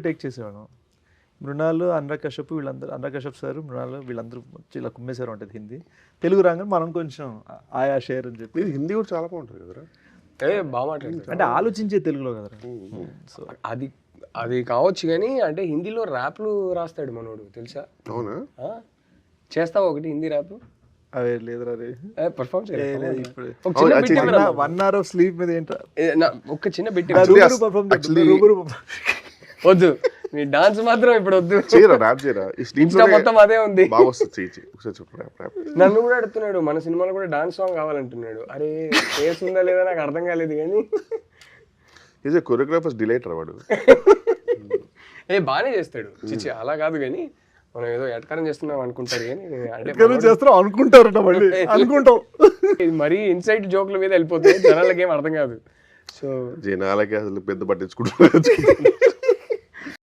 Take చేసేవాళ్ళం. మృణాలు, అనురాగ్ కశ్యప్ వీళ్ళందరూ, Anurag Kashyap sir, Mrunal వీళ్ళందరూ ఇలా కుమ్మేశారు ఉంటుంది హిందీ. తెలుగు రాగానే మనం కొంచెం ఆయా షేర్ అని చెప్పి. హిందీ కూడా చాలా బాగుంటుంది కదరా. బాగా మాట్లాడుతాడు అంటే ఆలోచించే తెలుగులో కదరా. సో అది అది కావచ్చు కానీ అంటే హిందీలో ర్యాప్లు రాస్తాడు మనోడు తెలుసా? అవునా? చేస్తావా ఒకటి హిందీ ర్యాప్? అవే లేదురా రే, పర్ఫామ్ ఇప్పుడు ఒక చిన్న బిట్ 1 hour of sleep మీద ఏంట్రా ఒక చిన్న బిట్ రూబరు వద్దు, నీ డాన్స్ మాత్రం ఇప్పుడు వద్దు. చేయరా ర్యాప్ చేయరా. ఈ స్లీప్ ఇన్స్టా మొత్తం అదే ఉంది. బాగా వస్తుంది. చెయ్యి ఒకసారి చెప్పు ర్యాప్ ర్యాప్. నన్ను కూడా అడుగుతున్నాడు మన సినిమాలో కూడా డాన్స్ సాంగ్ కావాలంటున్నాడు. అరే ఫేస్ ఉందా లేదా నాకు అర్థం కాలేదు కానీ ఈజ్ ఏ కొరియోగ్రాఫర్స్ డిలైట్ రా వాడు. బాగానే చేస్తాడు. చిచ్చి అలా కాదు కానీ మనం ఏదో ఎటకారం చేస్తున్నాం అనుకుంటారు కానీ అంటే చేస్తున్నాం అనుకుంటారట మళ్ళీ అనుకుంటాం. ఇది మరీ ఇన్సైట్ జోక్ల మీద వెళ్ళిపోతుంది, జనాలకి ఏం అర్థం కాదు. సో జనాలకి అసలు పెద్ద పట్టించుకుంటున్నారు.